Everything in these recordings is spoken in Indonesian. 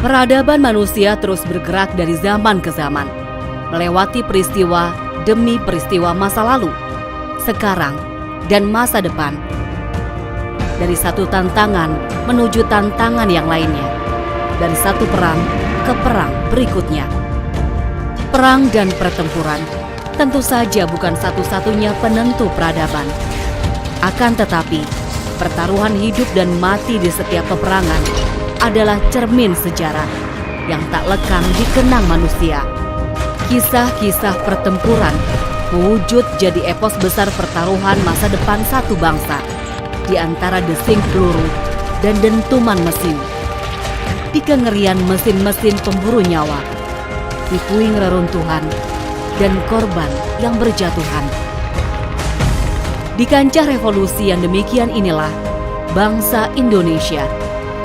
Peradaban manusia terus bergerak dari zaman ke zaman, melewati peristiwa demi peristiwa masa lalu, sekarang, dan masa depan. Dari satu tantangan menuju tantangan yang lainnya, dari satu perang ke perang berikutnya. Perang dan pertempuran tentu saja bukan satu-satunya penentu peradaban. Akan tetapi, pertaruhan hidup dan mati di setiap peperangan adalah cermin sejarah yang tak lekang dikenang manusia. Kisah-kisah pertempuran mewujud jadi epos besar pertaruhan masa depan satu bangsa di antara desing peluru dan dentuman mesin, di kengerian mesin-mesin pemburu nyawa, di puing reruntuhan dan korban yang berjatuhan. Di kancah revolusi yang demikian inilah bangsa Indonesia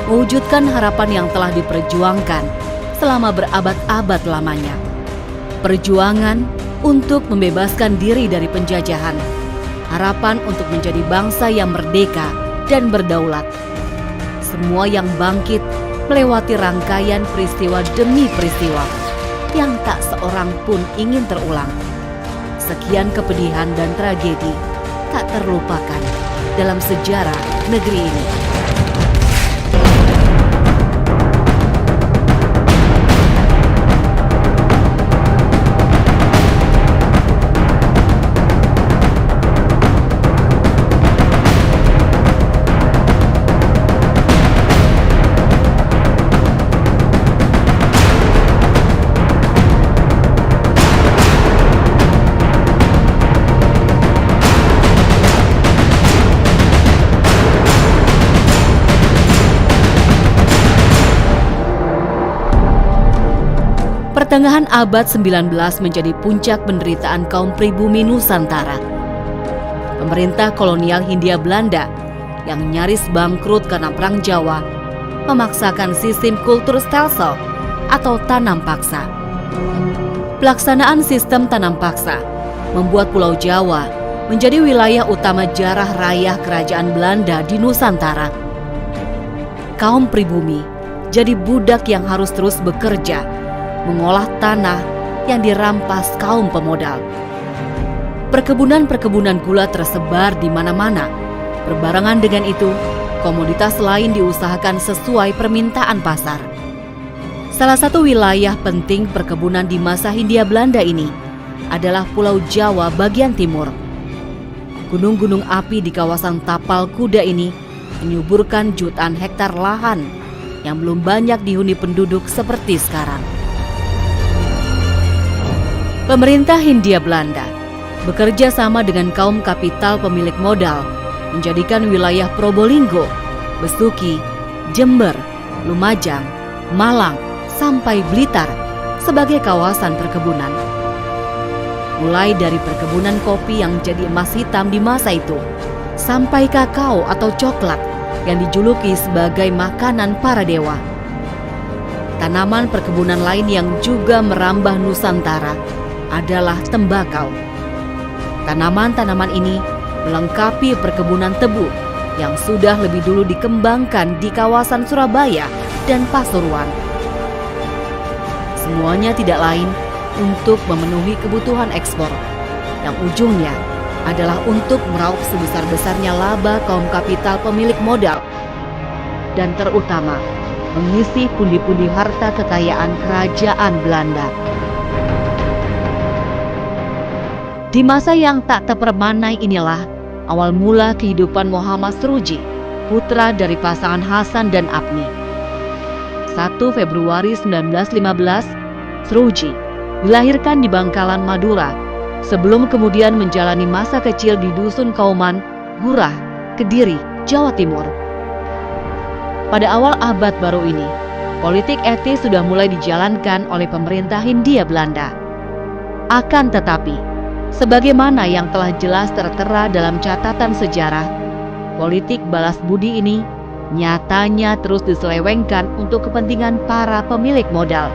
mewujudkan harapan yang telah diperjuangkan selama berabad-abad lamanya. Perjuangan untuk membebaskan diri dari penjajahan, harapan untuk menjadi bangsa yang merdeka dan berdaulat. Semua yang bangkit melewati rangkaian peristiwa demi peristiwa yang tak seorang pun ingin terulang. Sekian kepedihan dan tragedi tak terlupakan dalam sejarah negeri ini. Pertengahan abad 19 menjadi puncak penderitaan kaum pribumi Nusantara. Pemerintah kolonial Hindia Belanda yang nyaris bangkrut karena Perang Jawa memaksakan sistem kultur stelsel atau tanam paksa. Pelaksanaan sistem tanam paksa membuat Pulau Jawa menjadi wilayah utama jarah rayah kerajaan Belanda di Nusantara. Kaum pribumi jadi budak yang harus terus bekerja mengolah tanah yang dirampas kaum pemodal. Perkebunan-perkebunan gula tersebar di mana-mana. Berbarengan dengan itu, komoditas lain diusahakan sesuai permintaan pasar. Salah satu wilayah penting perkebunan di masa Hindia Belanda ini adalah Pulau Jawa bagian timur. Gunung-gunung api di kawasan Tapal Kuda ini menyuburkan jutaan hektar lahan yang belum banyak dihuni penduduk seperti sekarang. Pemerintah Hindia Belanda bekerja sama dengan kaum kapital pemilik modal menjadikan wilayah Probolinggo, Besuki, Jember, Lumajang, Malang, sampai Blitar sebagai kawasan perkebunan. Mulai dari perkebunan kopi yang jadi emas hitam di masa itu, sampai kakao atau coklat yang dijuluki sebagai makanan para dewa. Tanaman perkebunan lain yang juga merambah Nusantara adalah tembakau. Tanaman-tanaman ini melengkapi perkebunan tebu yang sudah lebih dulu dikembangkan di kawasan Surabaya dan Pasuruan. Semuanya tidak lain untuk memenuhi kebutuhan ekspor, yang ujungnya adalah untuk meraup sebesar-besarnya laba kaum kapital pemilik modal, dan terutama mengisi pundi-pundi harta kekayaan kerajaan Belanda. Di masa yang tak terpermanai inilah awal mula kehidupan Muhammad Sroedji, putra dari pasangan Hasan dan Apni. 1 Februari 1915, Sroedji dilahirkan di Bangkalan, Madura, sebelum kemudian menjalani masa kecil di Dusun Kauman, Gurah, Kediri, Jawa Timur. Pada awal abad baru ini, politik etis sudah mulai dijalankan oleh pemerintah Hindia Belanda. Akan tetapi, sebagaimana yang telah jelas tertera dalam catatan sejarah, politik balas budi ini nyatanya terus diselewengkan untuk kepentingan para pemilik modal.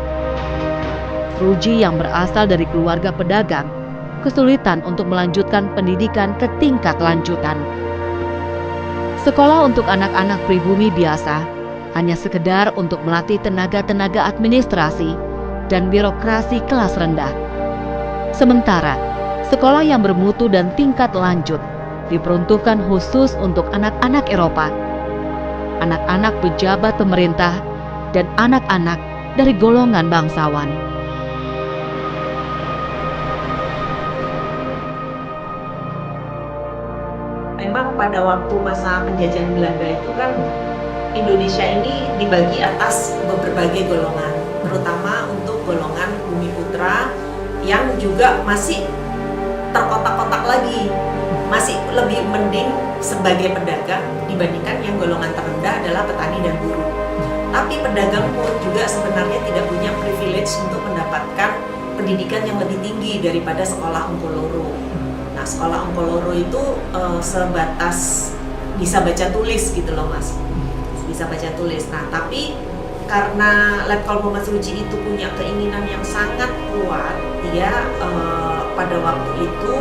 Sroedji yang berasal dari keluarga pedagang kesulitan untuk melanjutkan pendidikan ke tingkat lanjutan. Sekolah untuk anak-anak pribumi biasa hanya sekedar untuk melatih tenaga-tenaga administrasi dan birokrasi kelas rendah. Sementara, sekolah yang bermutu dan tingkat lanjut diperuntukkan khusus untuk anak-anak Eropa, anak-anak pejabat pemerintah, dan anak-anak dari golongan bangsawan. Memang pada waktu masa penjajahan Belanda itu kan Indonesia ini dibagi atas berbagai golongan, terutama untuk golongan bumi putra yang juga masih terkotak-kotak lagi, masih lebih mending sebagai pedagang dibandingkan yang golongan terendah adalah petani dan buruh. Tapi pedagang pun juga sebenarnya tidak punya privilege untuk mendapatkan pendidikan yang lebih tinggi daripada sekolah Ongkoloro. Nah, sekolah Ongkoloro itu sebatas bisa baca tulis gitu loh Mas, bisa baca tulis. Nah, tapi karena Letkol Muhammad Suci itu punya keinginan yang sangat kuat, dia pada waktu itu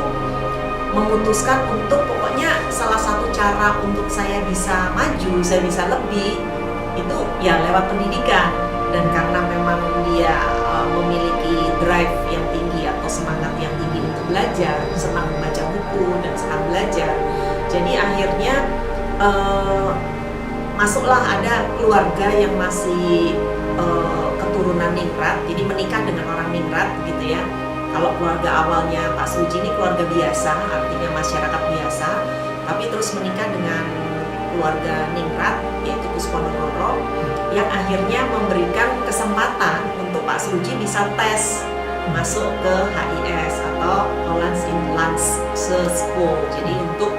memutuskan untuk pokoknya salah satu cara untuk saya bisa maju, saya bisa lebih, itu ya lewat pendidikan. Dan karena memang dia memiliki drive yang tinggi atau semangat yang tinggi untuk belajar, senang membaca buku dan senang belajar, jadi akhirnya masuklah ada keluarga yang masih keturunan ningrat, jadi menikah dengan orang ningrat gitu ya. Kalau keluarga awalnya Pak Suci ini keluarga biasa, artinya masyarakat biasa, tapi terus menikah dengan keluarga ningrat yaitu Pusponegoro, yang akhirnya memberikan kesempatan untuk Pak Suci bisa tes masuk ke HIS atau Hollands Inlands School. Jadi untuk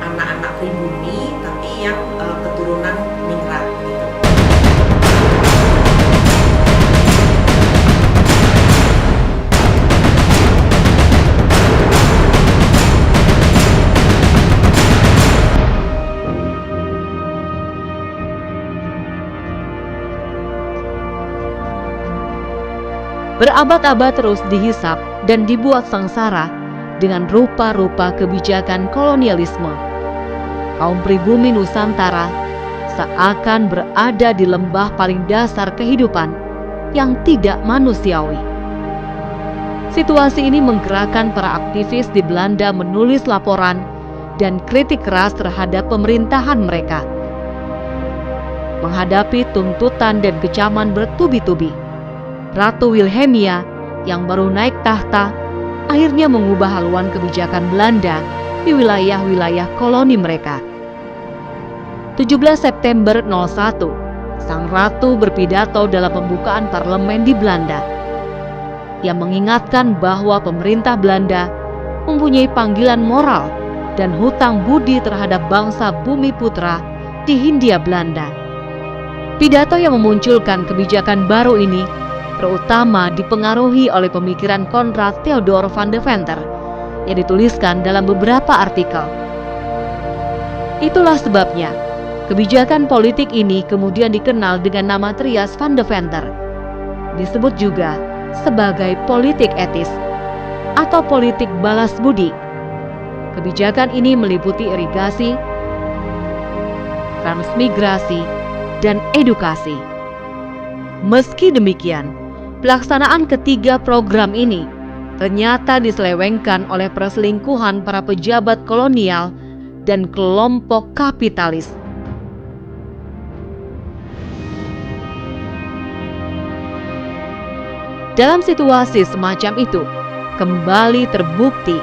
anak-anak pribumi tapi yang keturunan ningrat gitu. Berabad-abad terus dihisap dan dibuat sengsara dengan rupa-rupa kebijakan kolonialisme. Kaum pribumi Nusantara seakan berada di lembah paling dasar kehidupan yang tidak manusiawi. Situasi ini menggerakkan para aktivis di Belanda menulis laporan dan kritik keras terhadap pemerintahan mereka. Menghadapi tuntutan dan kecaman bertubi-tubi, Ratu Wilhelmina yang baru naik tahta akhirnya mengubah haluan kebijakan Belanda di wilayah-wilayah koloni mereka. 17 September 01, Sang Ratu berpidato dalam pembukaan parlemen di Belanda. Ia mengingatkan bahwa pemerintah Belanda mempunyai panggilan moral dan hutang budi terhadap bangsa bumi putra di Hindia Belanda. Pidato yang memunculkan kebijakan baru ini terutama dipengaruhi oleh pemikiran Konrad Theodor van de Venter yang dituliskan dalam beberapa artikel. Itulah sebabnya kebijakan politik ini kemudian dikenal dengan nama Trias van de Venter. Disebut juga sebagai politik etis atau politik balas budi. Kebijakan ini meliputi irigasi, transmigrasi, dan edukasi. Meski demikian, pelaksanaan ketiga program ini ternyata diselewengkan oleh perselingkuhan para pejabat kolonial dan kelompok kapitalis. Dalam situasi semacam itu, kembali terbukti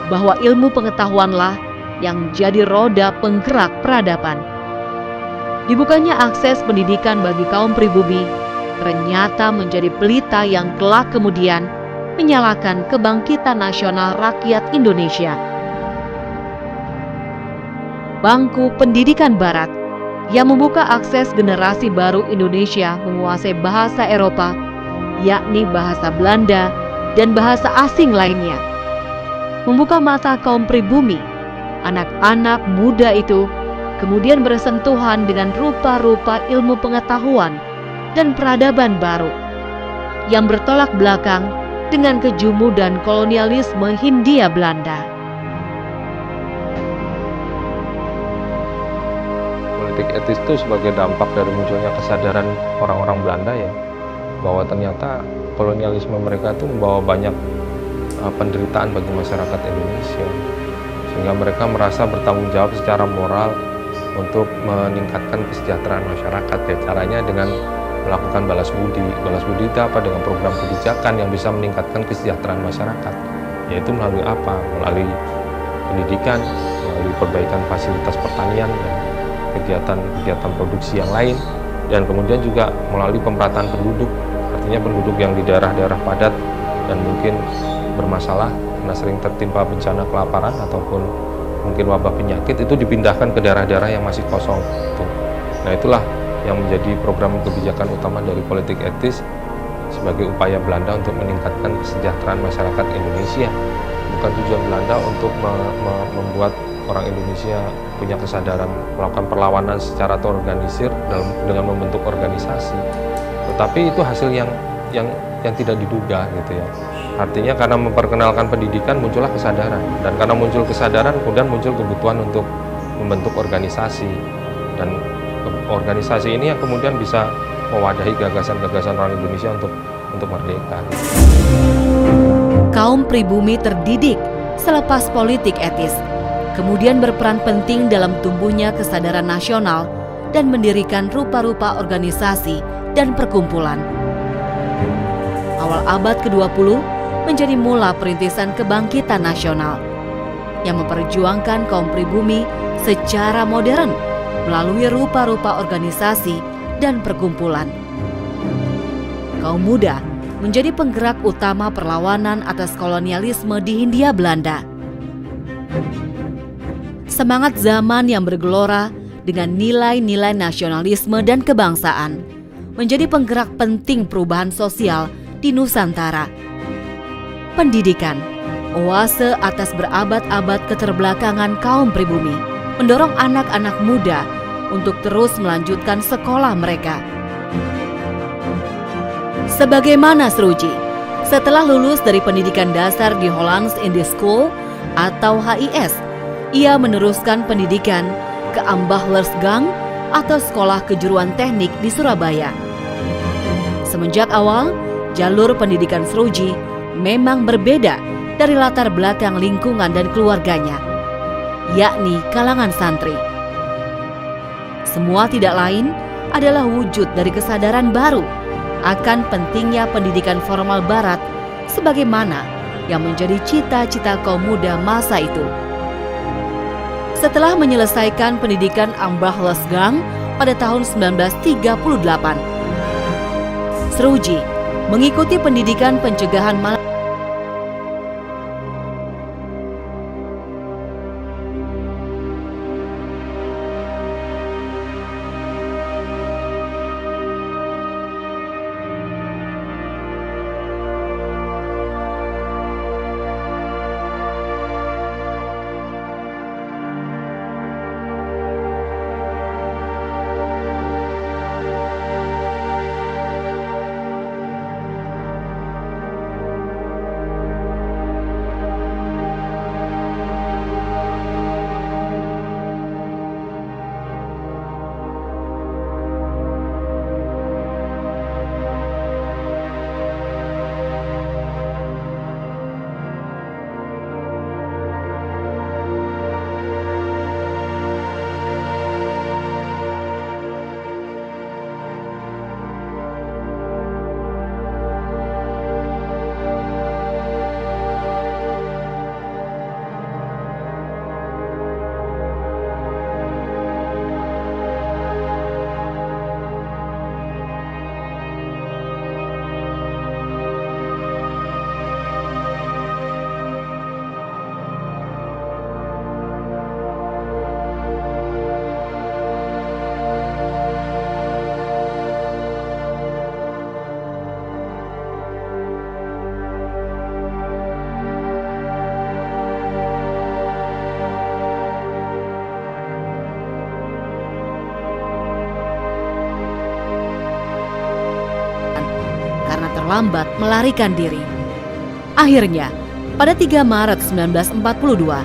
bahwa ilmu pengetahuanlah yang jadi roda penggerak peradaban. Dibukanya akses pendidikan bagi kaum pribumi ternyata menjadi pelita yang kelak kemudian menyalakan kebangkitan nasional rakyat Indonesia. Bangku pendidikan Barat yang membuka akses generasi baru Indonesia menguasai bahasa Eropa, yakni bahasa Belanda dan bahasa asing lainnya, membuka mata kaum pribumi. Anak-anak muda itu kemudian bersentuhan dengan rupa-rupa ilmu pengetahuan dan peradaban baru yang bertolak belakang dengan kejumudan kolonialisme Hindia Belanda. Politik politik etis itu sebagai dampak dari munculnya kesadaran orang-orang Belanda ya, bahwa ternyata kolonialisme mereka itu membawa banyak penderitaan bagi masyarakat Indonesia, sehingga mereka merasa bertanggung jawab secara moral untuk meningkatkan kesejahteraan masyarakat ya. Caranya dengan melakukan balas budi. Balas budi itu apa? Dengan program kebijakan yang bisa meningkatkan kesejahteraan masyarakat, yaitu melalui apa? Melalui pendidikan, melalui perbaikan fasilitas pertanian dan kegiatan produksi yang lain, dan kemudian juga melalui pemerataan penduduk, artinya penduduk yang di daerah-daerah padat dan mungkin bermasalah karena sering tertimpa bencana kelaparan ataupun mungkin wabah penyakit, itu dipindahkan ke daerah-daerah yang masih kosong. Nah, itulah yang menjadi program kebijakan utama dari politik etis sebagai upaya Belanda untuk meningkatkan kesejahteraan masyarakat Indonesia. Bukan tujuan Belanda untuk membuat orang Indonesia punya kesadaran melakukan perlawanan secara terorganisir dengan membentuk organisasi, tetapi itu hasil yang tidak diduga gitu ya. Artinya karena memperkenalkan pendidikan muncullah kesadaran, dan karena muncul kesadaran kemudian muncul kebutuhan untuk membentuk organisasi, dan organisasi ini yang kemudian bisa mewadahi gagasan-gagasan orang Indonesia untuk merdeka. Kaum pribumi terdidik selepas politik etis, kemudian berperan penting dalam tumbuhnya kesadaran nasional dan mendirikan rupa-rupa organisasi dan perkumpulan. Awal abad ke-20 menjadi mula perintisan kebangkitan nasional yang memperjuangkan kaum pribumi secara modern melalui rupa-rupa organisasi dan perkumpulan. Kaum muda menjadi penggerak utama perlawanan atas kolonialisme di Hindia Belanda. Semangat zaman yang bergelora dengan nilai-nilai nasionalisme dan kebangsaan menjadi penggerak penting perubahan sosial di Nusantara. Pendidikan, oase atas berabad-abad keterbelakangan kaum pribumi, mendorong anak-anak muda untuk terus melanjutkan sekolah mereka. Sebagaimana Sroeji, setelah lulus dari pendidikan dasar di Hollands Indië School atau HIS, ia meneruskan pendidikan ke Ambachtsleergang atau Sekolah Kejuruan Teknik di Surabaya. Semenjak awal, jalur pendidikan Sroeji memang berbeda dari latar belakang lingkungan dan keluarganya, yakni kalangan santri. Semua tidak lain adalah wujud dari kesadaran baru akan pentingnya pendidikan formal barat sebagaimana yang menjadi cita-cita kaum muda masa itu. Setelah menyelesaikan pendidikan Ambachtsleergang pada tahun 1938, Sroeji mengikuti pendidikan pencegahan terlambat melarikan diri. Akhirnya, pada 3 Maret 1942,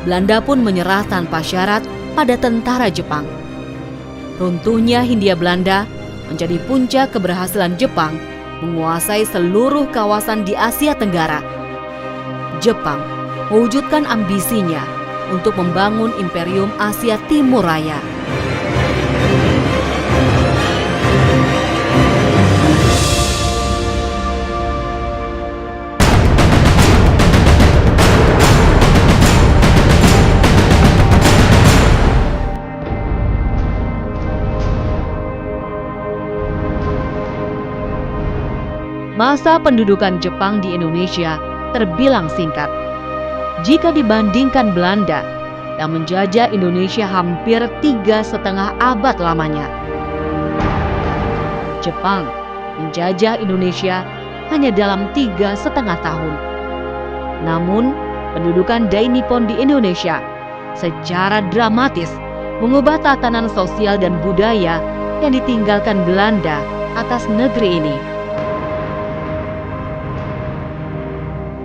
Belanda pun menyerah tanpa syarat pada tentara Jepang. Runtuhnya Hindia Belanda menjadi puncak keberhasilan Jepang menguasai seluruh kawasan di Asia Tenggara. Jepang mewujudkan ambisinya untuk membangun Imperium Asia Timur Raya. Masa pendudukan Jepang di Indonesia terbilang singkat. Jika dibandingkan Belanda yang menjajah Indonesia hampir 3,5 abad lamanya, Jepang menjajah Indonesia hanya dalam 3,5 tahun. Namun, pendudukan Dai Nippon di Indonesia secara dramatis mengubah tatanan sosial dan budaya yang ditinggalkan Belanda atas negeri ini.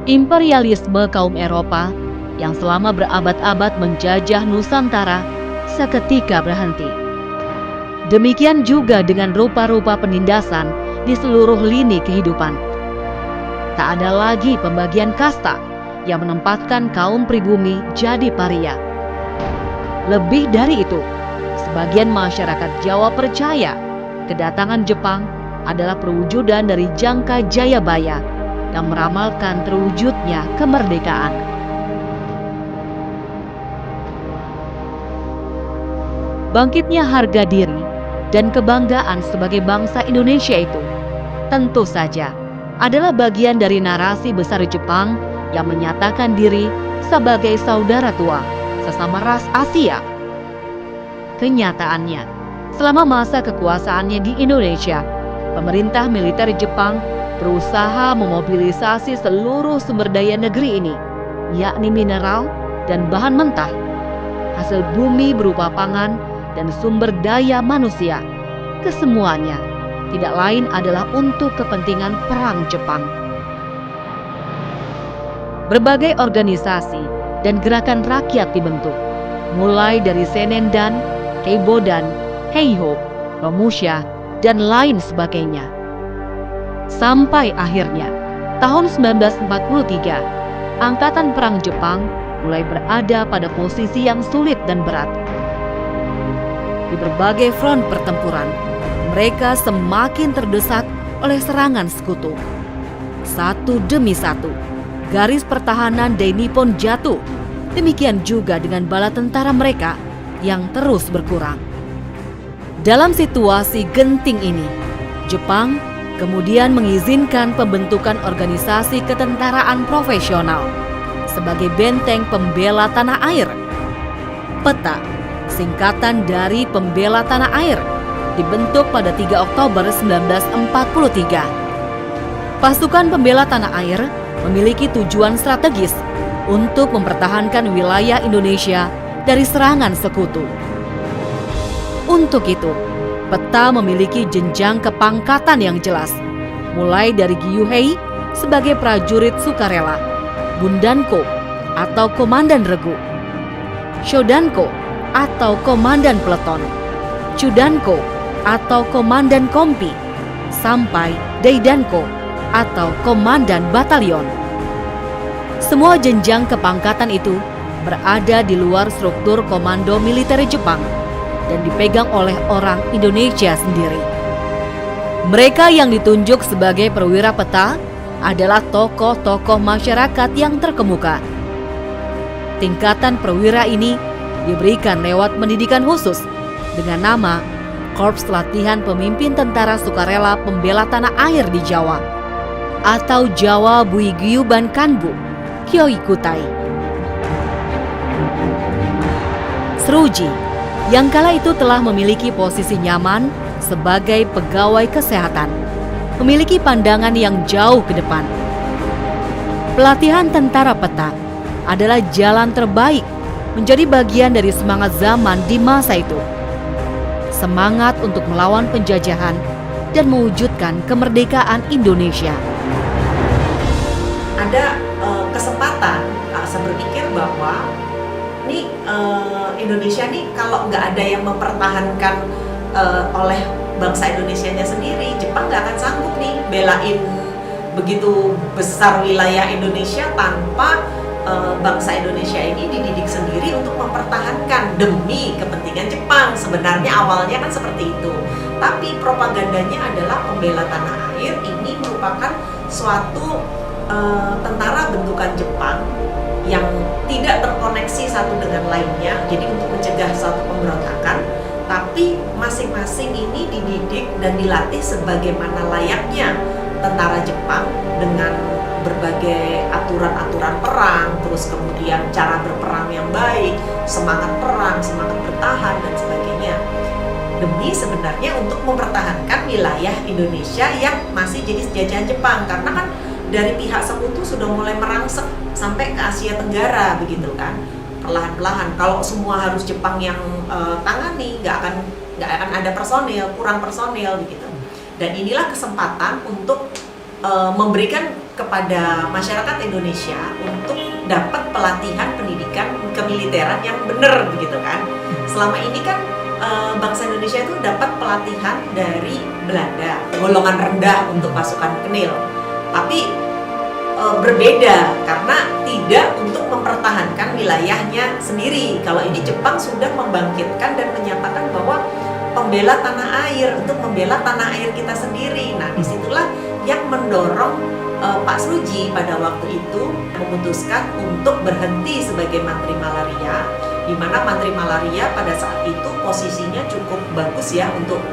Imperialisme kaum Eropa yang selama berabad-abad menjajah Nusantara seketika berhenti. Demikian juga dengan rupa-rupa penindasan di seluruh lini kehidupan. Tak ada lagi pembagian kasta yang menempatkan kaum pribumi jadi paria. Lebih dari itu, sebagian masyarakat Jawa percaya kedatangan Jepang adalah perwujudan dari jangka Jayabaya yang meramalkan terwujudnya kemerdekaan. Bangkitnya harga diri dan kebanggaan sebagai bangsa Indonesia itu tentu saja adalah bagian dari narasi besar Jepang yang menyatakan diri sebagai saudara tua sesama ras Asia. Kenyataannya, selama masa kekuasaannya di Indonesia, pemerintah militer Jepang berusaha memobilisasi seluruh sumber daya negeri ini, yakni mineral dan bahan mentah, hasil bumi berupa pangan dan sumber daya manusia. Kesemuanya tidak lain adalah untuk kepentingan perang Jepang. Berbagai organisasi dan gerakan rakyat dibentuk, mulai dari Senendan, Keibodan, Heiho, Romusha, dan lain sebagainya. Sampai akhirnya, tahun 1943, Angkatan Perang Jepang mulai berada pada posisi yang sulit dan berat. Di berbagai front pertempuran, mereka semakin terdesak oleh serangan sekutu. Satu demi satu, garis pertahanan Dai Nippon jatuh. Demikian juga dengan bala tentara mereka yang terus berkurang. Dalam situasi genting ini, Jepang kemudian mengizinkan pembentukan organisasi ketentaraan profesional sebagai benteng pembela tanah air. PETA, singkatan dari Pembela Tanah Air, dibentuk pada 3 Oktober 1943. Pasukan pembela tanah air memiliki tujuan strategis untuk mempertahankan wilayah Indonesia dari serangan sekutu. Untuk itu, PETA memiliki jenjang kepangkatan yang jelas, mulai dari Gyuhei sebagai prajurit sukarela, Bundanko atau komandan regu, Shodanko atau komandan peleton, Chudanko atau komandan kompi, sampai Daidanko atau komandan batalion. Semua jenjang kepangkatan itu berada di luar struktur komando militer Jepang dan dipegang oleh orang Indonesia sendiri. Mereka yang ditunjuk sebagai perwira PETA adalah tokoh-tokoh masyarakat yang terkemuka. Tingkatan perwira ini diberikan lewat pendidikan khusus dengan nama Korps Latihan Pemimpin Tentara Sukarela Pembela Tanah Air di Jawa atau Jawa Buigyuban Kanbu Kyoikutai. Seruji yang kala itu telah memiliki posisi nyaman sebagai pegawai kesehatan, memiliki pandangan yang jauh ke depan. Pelatihan tentara PETA adalah jalan terbaik menjadi bagian dari semangat zaman di masa itu. Semangat untuk melawan penjajahan dan mewujudkan kemerdekaan Indonesia. Ada kesempatan, saya berpikir bahwa ini Indonesia nih kalau nggak ada yang mempertahankan oleh bangsa Indonesianya sendiri. Jepang nggak akan sanggup nih belain begitu besar wilayah Indonesia tanpa bangsa Indonesia ini dididik sendiri untuk mempertahankan demi kepentingan Jepang. Sebenarnya awalnya kan seperti itu, tapi propagandanya adalah pembela tanah air ini merupakan suatu tentara bentukan Jepang yang tidak terkoneksi satu dengan lainnya, jadi untuk mencegah suatu pemberontakan, tapi masing-masing ini dididik dan dilatih sebagaimana layaknya tentara Jepang dengan berbagai aturan-aturan perang, terus kemudian cara berperang yang baik, semangat perang, semangat bertahan, dan sebagainya. Demi sebenarnya untuk mempertahankan wilayah Indonesia yang masih jadi jajahan Jepang, karena kan dari pihak sekutu sudah mulai merangsek sampai ke Asia Tenggara begitu kan, perlahan-lahan. Kalau semua harus Jepang yang tangani, nggak akan ada personil, kurang personil begitu. Dan inilah kesempatan untuk memberikan kepada masyarakat Indonesia untuk dapat pelatihan pendidikan kemiliteran yang benar begitu kan. Selama ini kan bangsa Indonesia itu dapat pelatihan dari Belanda, golongan rendah untuk pasukan Kenil. Tapi berbeda karena tidak untuk mempertahankan wilayahnya sendiri. Kalau ini Jepang sudah membangkitkan dan menyatakan bahwa pembela tanah air, untuk membela tanah air kita sendiri. Nah, disitulah yang mendorong Pak Sruji pada waktu itu memutuskan untuk berhenti sebagai Mantri Malaria, di mana Mantri Malaria pada saat itu posisinya cukup bagus ya untuk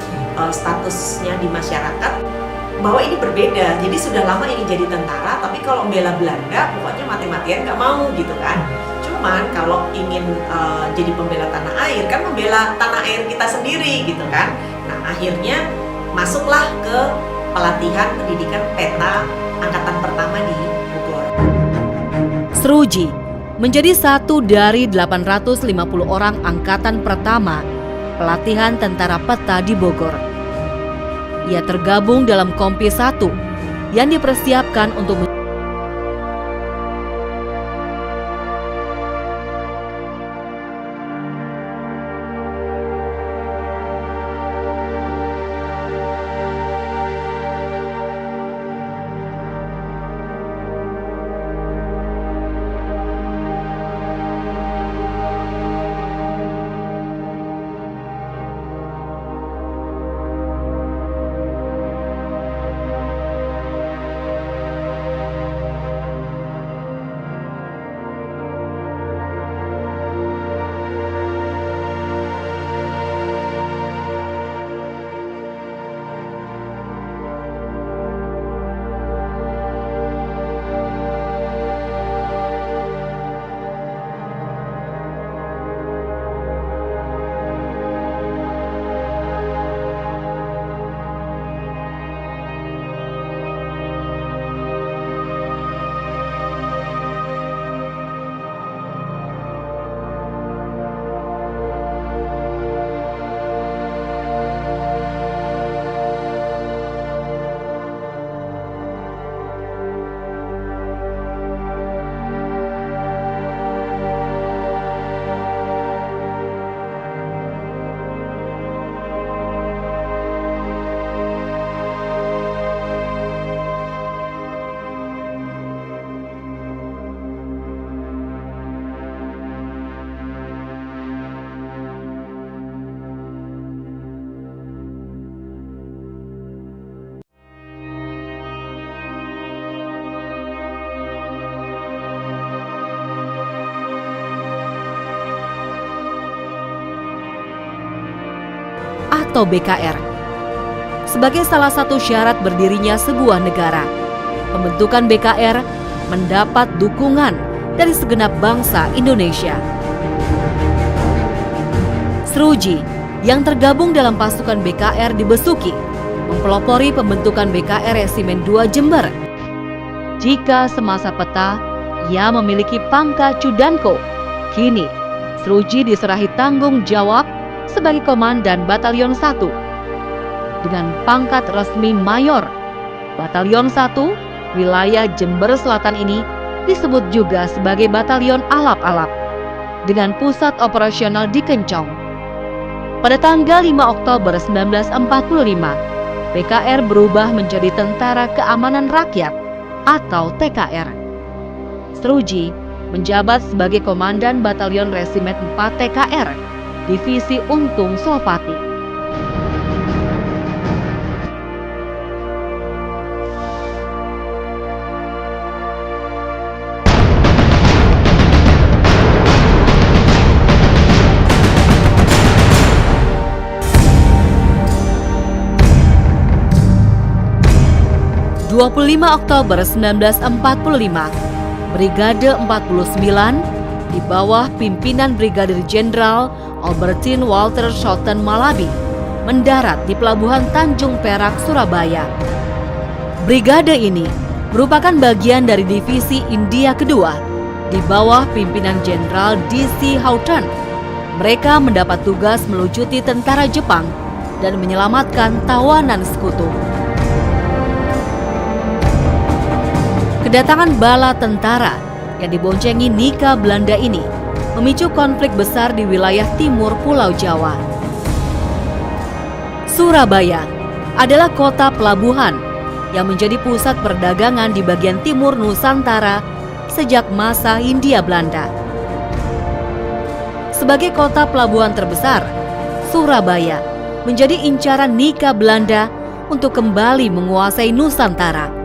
statusnya di masyarakat, bahwa ini berbeda. Jadi sudah lama ini jadi tentara, tapi kalau membela Belanda pokoknya mati-matian nggak mau gitu kan. Cuman kalau ingin jadi pembela tanah air, kan membela tanah air kita sendiri gitu kan. Nah, akhirnya masuklah ke pelatihan pendidikan peta angkatan pertama di Bogor. Sruji menjadi satu dari 850 orang angkatan pertama pelatihan tentara peta di Bogor. Ia tergabung dalam Kompi 1 yang dipersiapkan untuk atau BKR. Sebagai salah satu syarat berdirinya sebuah negara, pembentukan BKR mendapat dukungan dari segenap bangsa Indonesia. Sruji yang tergabung dalam pasukan BKR di Besuki mempelopori pembentukan BKR Resimen 2 Jember. Jika semasa peta ia memiliki pangkat Cudanko, kini Sruji diserahi tanggung jawab sebagai Komandan Batalion 1 dengan pangkat resmi Mayor. Batalion 1 wilayah Jember Selatan ini disebut juga sebagai Batalion Alap-Alap dengan pusat operasional di Kencong. Pada tanggal 5 Oktober 1945, PKR berubah menjadi Tentara Keamanan Rakyat atau TKR. Sruji menjabat sebagai Komandan Batalion Resimen 4 TKR, Divisi Untung Suropati. ...25 Oktober 1945, Brigade 49 di bawah pimpinan Brigadir Jenderal Albertine Walter Schouten Malabi mendarat di Pelabuhan Tanjung Perak, Surabaya. Brigade ini merupakan bagian dari Divisi India Kedua di bawah pimpinan Jenderal D.C. Houghton. Mereka mendapat tugas melucuti tentara Jepang dan menyelamatkan tawanan sekutu. Kedatangan bala tentara yang diboncengi Nika Belanda ini memicu konflik besar di wilayah timur Pulau Jawa. Surabaya adalah kota pelabuhan yang menjadi pusat perdagangan di bagian timur Nusantara sejak masa Hindia Belanda. Sebagai kota pelabuhan terbesar, Surabaya menjadi incaran Nika Belanda untuk kembali menguasai Nusantara.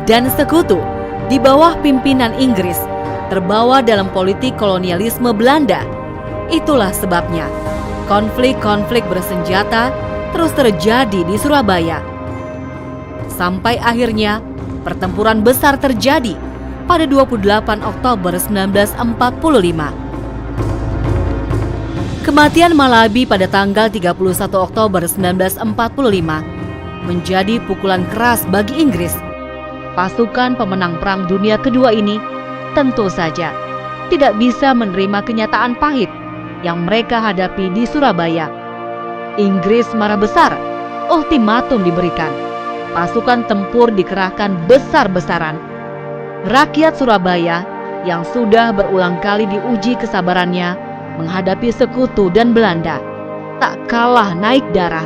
Dan sekutu di bawah pimpinan Inggris terbawa dalam politik kolonialisme Belanda. Itulah sebabnya konflik-konflik bersenjata terus terjadi di Surabaya. Sampai akhirnya pertempuran besar terjadi pada 28 Oktober 1945. Kematian Malabi pada tanggal 31 Oktober 1945 menjadi pukulan keras bagi Inggris. Pasukan pemenang Perang Dunia Kedua ini tentu saja tidak bisa menerima kenyataan pahit yang mereka hadapi di Surabaya. Inggris marah besar, ultimatum diberikan, pasukan tempur dikerahkan besar-besaran. Rakyat Surabaya yang sudah berulang kali diuji kesabarannya menghadapi sekutu dan Belanda tak kalah naik darah.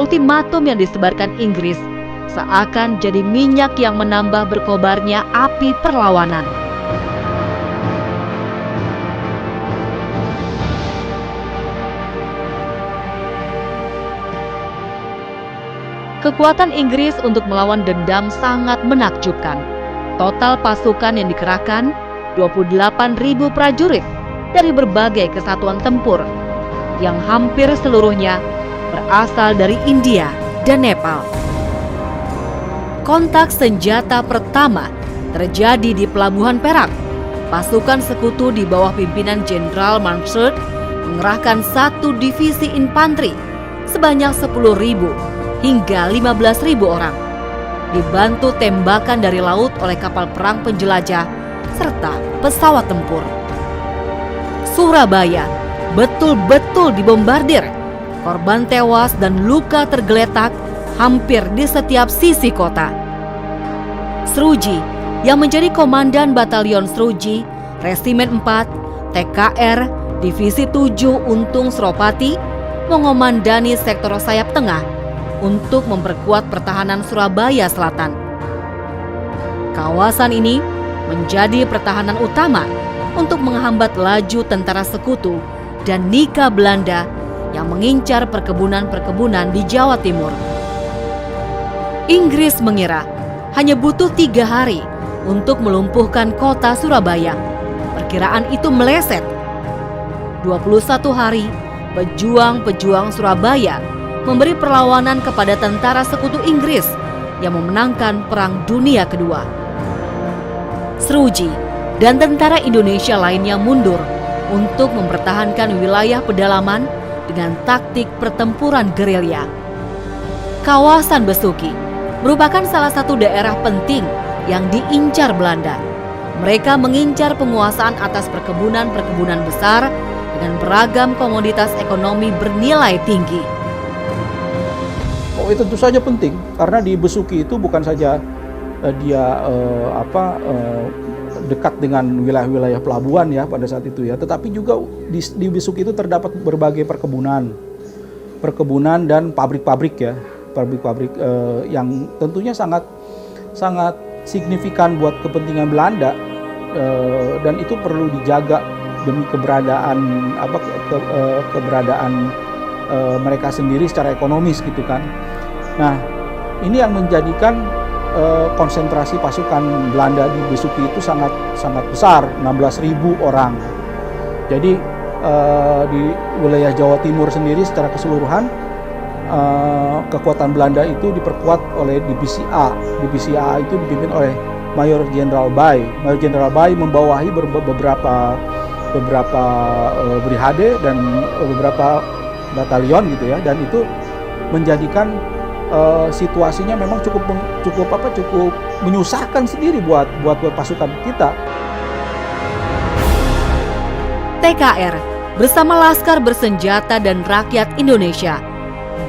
Ultimatum yang disebarkan Inggris seakan jadi minyak yang menambah berkobarnya api perlawanan. Kekuatan Inggris untuk melawan dendam sangat menakjubkan. Total pasukan yang dikerahkan 28.000 prajurit dari berbagai kesatuan tempur yang hampir seluruhnya berasal dari India dan Nepal. Kontak senjata pertama terjadi di Pelabuhan Perak. Pasukan sekutu di bawah pimpinan Jenderal Mansfield mengerahkan satu divisi infanteri sebanyak 10.000 hingga 15.000 orang, dibantu tembakan dari laut oleh kapal perang penjelajah serta pesawat tempur. Surabaya betul-betul dibombardir. Korban tewas dan luka tergeletak hampir di setiap sisi kota. Sruji yang menjadi komandan Batalion Sruji, Resimen 4, TKR, Divisi 7 Untung Suropati, mengomandani sektor sayap tengah untuk memperkuat pertahanan Surabaya Selatan. Kawasan ini menjadi pertahanan utama untuk menghambat laju tentara sekutu dan Nika Belanda yang mengincar perkebunan-perkebunan di Jawa Timur. Inggris mengira hanya butuh 3 hari untuk melumpuhkan kota Surabaya. Perkiraan itu meleset. 21 hari, pejuang-pejuang Surabaya memberi perlawanan kepada tentara sekutu Inggris yang memenangkan Perang Dunia Kedua. Sruji dan tentara Indonesia lainnya mundur untuk mempertahankan wilayah pedalaman dengan taktik pertempuran gerilya. Kawasan Besuki merupakan salah satu daerah penting yang diincar Belanda. Mereka mengincar penguasaan atas perkebunan-perkebunan besar dengan beragam komoditas ekonomi bernilai tinggi. Oh, itu tentu saja penting karena di Besuki itu bukan saja dia dekat dengan wilayah-wilayah pelabuhan ya pada saat itu ya. Tetapi juga di Besuki itu terdapat berbagai perkebunan dan pabrik-pabrik ya, pabrik-pabrik yang tentunya sangat signifikan buat kepentingan Belanda, dan itu perlu dijaga demi keberadaan mereka sendiri secara ekonomis gitu kan. Nah, ini yang menjadikan konsentrasi pasukan Belanda di Besuki itu sangat besar, 16.000 orang. Jadi di wilayah Jawa Timur sendiri secara keseluruhan kekuatan Belanda itu diperkuat oleh divisi A. Divisi A itu dipimpin oleh Mayor Jenderal Bay. Mayor Jenderal Bay membawahi beberapa brigade dan beberapa batalion gitu ya, dan itu menjadikan situasinya memang cukup menyusahkan sendiri buat pasukan kita. TKR bersama laskar bersenjata dan rakyat Indonesia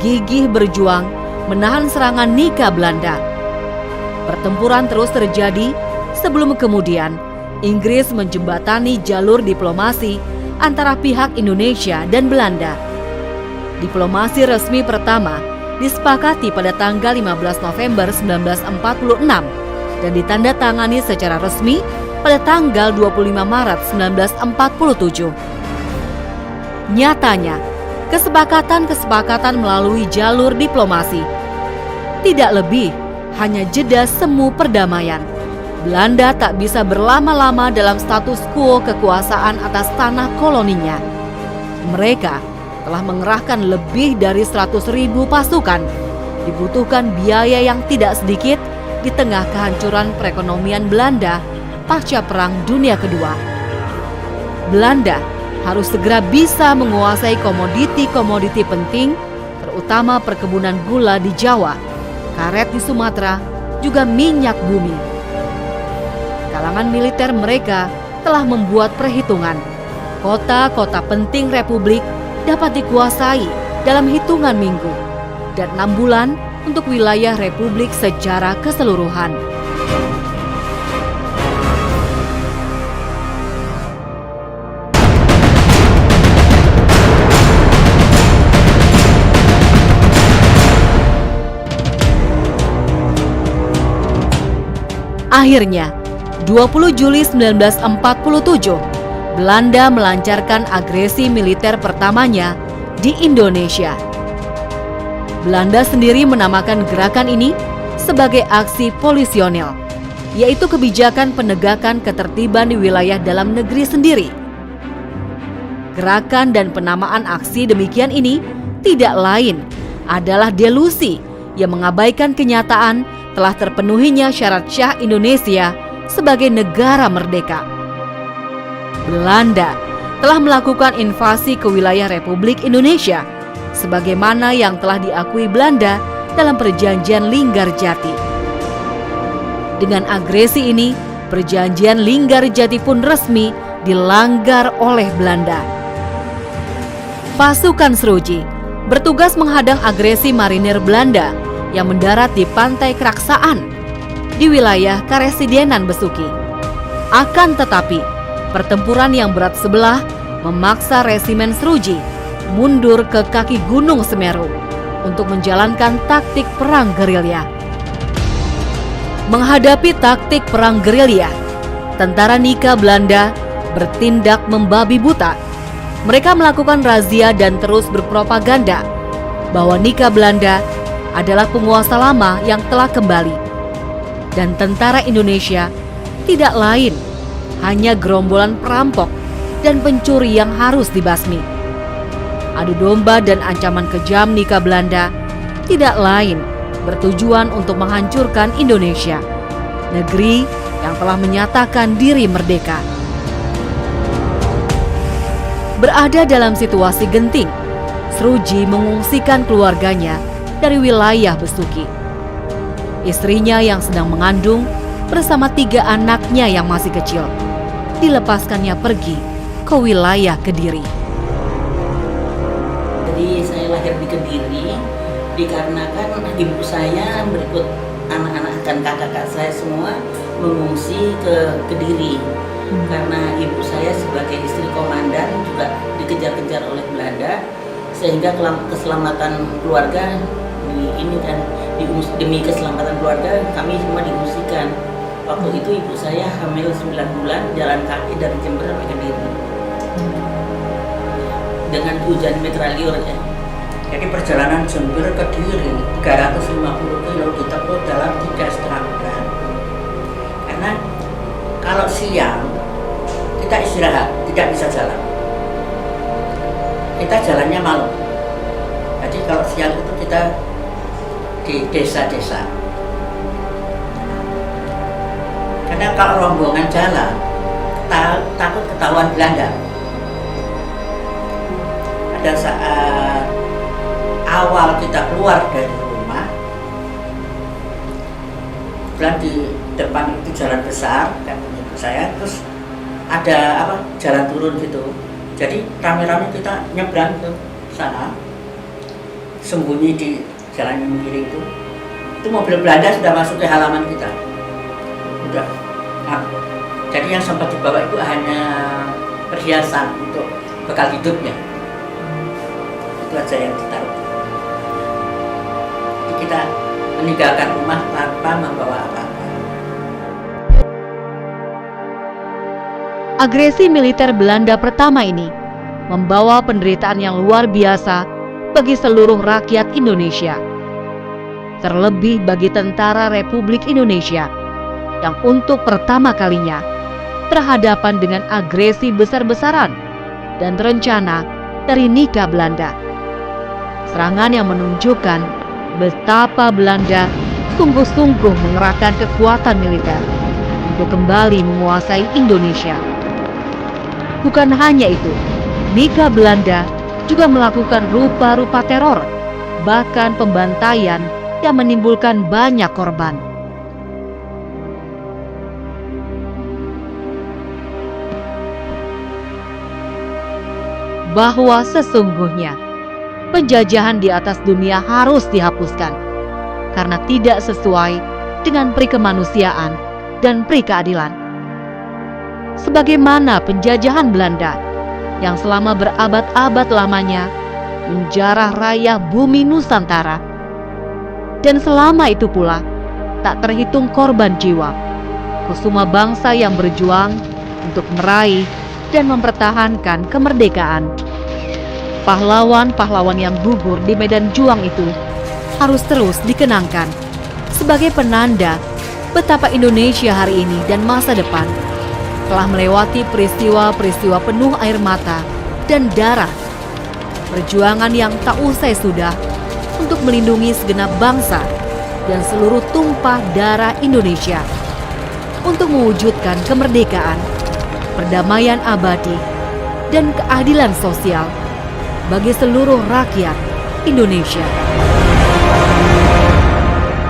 gigih berjuang menahan serangan Nika Belanda. Pertempuran terus terjadi sebelum kemudian Inggris menjembatani jalur diplomasi antara pihak Indonesia dan Belanda. Diplomasi resmi pertama disepakati pada tanggal 15 November 1946 dan ditandatangani secara resmi pada tanggal 25 Maret 1947. Nyatanya, kesepakatan melalui jalur diplomasi tidak lebih hanya jeda semu perdamaian. Belanda tak bisa berlama-lama dalam status quo kekuasaan atas tanah koloninya. Mereka telah mengerahkan lebih dari 100.000 pasukan. Dibutuhkan biaya yang tidak sedikit di tengah kehancuran perekonomian Belanda pasca Perang Dunia Kedua. Belanda harus segera bisa menguasai komoditi-komoditi penting, terutama perkebunan gula di Jawa, karet di Sumatera, juga minyak bumi. Kalangan militer mereka telah membuat perhitungan. Kota-kota penting Republik dapat dikuasai dalam hitungan minggu dan 6 bulan untuk wilayah Republik secara keseluruhan. Akhirnya, 20 Juli 1947, Belanda melancarkan agresi militer pertamanya di Indonesia. Belanda sendiri menamakan gerakan ini sebagai aksi polisionil, yaitu kebijakan penegakan ketertiban di wilayah dalam negeri sendiri. Gerakan dan penamaan aksi demikian ini tidak lain adalah delusi yang mengabaikan kenyataan telah terpenuhinya syarat Syah Indonesia sebagai negara merdeka. Belanda telah melakukan invasi ke wilayah Republik Indonesia sebagaimana yang telah diakui Belanda dalam Perjanjian Linggarjati. Dengan agresi ini, Perjanjian Linggarjati pun resmi dilanggar oleh Belanda. Pasukan Seruji bertugas menghadang agresi marinir Belanda yang mendarat di pantai Keraksaan di wilayah Karesidenan Besuki. Akan tetapi, pertempuran yang berat sebelah memaksa resimen Seruji mundur ke kaki Gunung Semeru untuk menjalankan taktik perang gerilya. Menghadapi taktik perang gerilya, tentara Nika Belanda bertindak membabi buta. Mereka melakukan razia dan terus berpropaganda bahwa Nika Belanda adalah penguasa lama yang telah kembali. Dan tentara Indonesia tidak lain hanya gerombolan perampok dan pencuri yang harus dibasmi. Adu domba dan ancaman kejam Nika Belanda tidak lain bertujuan untuk menghancurkan Indonesia, negeri yang telah menyatakan diri merdeka. Berada dalam situasi genting, Seruji mengungsikan keluarganya dari wilayah Besuki. Istrinya yang sedang mengandung bersama 3 anaknya yang masih kecil dilepaskannya pergi ke wilayah Kediri. Jadi saya lahir di Kediri dikarenakan ibu saya berikut anak-anak dan kakak-kakak saya semua mengungsi ke Kediri karena ibu saya sebagai istri komandan juga dikejar-kejar oleh Belanda, sehingga keselamatan keluarga demi keselamatan keluarga kami semua diungsikan. Waktu itu ibu saya hamil 9 bulan, jalan kaki dari Jember sampai Kediri dengan hujan meteorologi ya. Jadi perjalanan Jember ke Kediri 350 kilo ditempuh dalam 3,5 bulan. Karena kalau siang kita istirahat, tidak bisa jalan. Kita jalannya malam. Jadi kalau siang itu kita di desa-desa. Karena kalau rombongan jalan, takut ketahuan Belanda. Pada saat awal kita keluar dari rumah, kebetulan di depan itu jalan besar, kan ibu saya, terus ada jalan turun gitu. Jadi rame-rame kita nyebrang ke sana, sembunyi di jalan yang kiri itu. Itu mobil Belanda sudah masuk ke halaman kita. Udah. Nah, jadi yang sempat dibawa itu hanya perhiasan untuk bekal hidupnya. Itu aja yang ditaruh. Kita meninggalkan rumah tanpa membawa apa-apa. Agresi militer Belanda pertama ini membawa penderitaan yang luar biasa bagi seluruh rakyat Indonesia. Terlebih bagi tentara Republik Indonesia yang untuk pertama kalinya berhadapan dengan agresi besar-besaran dan terencana dari Nika Belanda. Serangan yang menunjukkan betapa Belanda sungguh-sungguh mengerahkan kekuatan militer untuk kembali menguasai Indonesia. Bukan hanya itu, Nika Belanda juga melakukan rupa-rupa teror, bahkan pembantaian yang menimbulkan banyak korban. Bahwa sesungguhnya penjajahan di atas dunia harus dihapuskan karena tidak sesuai dengan peri kemanusiaan dan peri keadilan. Sebagaimana penjajahan Belanda yang selama berabad-abad lamanya menjarah raya bumi Nusantara, dan selama itu pula tak terhitung korban jiwa, kusuma bangsa yang berjuang untuk meraih dan mempertahankan kemerdekaan. Pahlawan-pahlawan yang gugur di medan juang itu harus terus dikenangkan sebagai penanda betapa Indonesia hari ini dan masa depan telah melewati peristiwa-peristiwa penuh air mata dan darah. Perjuangan yang tak usai sudah untuk melindungi segenap bangsa dan seluruh tumpah darah Indonesia untuk mewujudkan kemerdekaan, perdamaian abadi, dan keadilan sosial bagi seluruh rakyat Indonesia.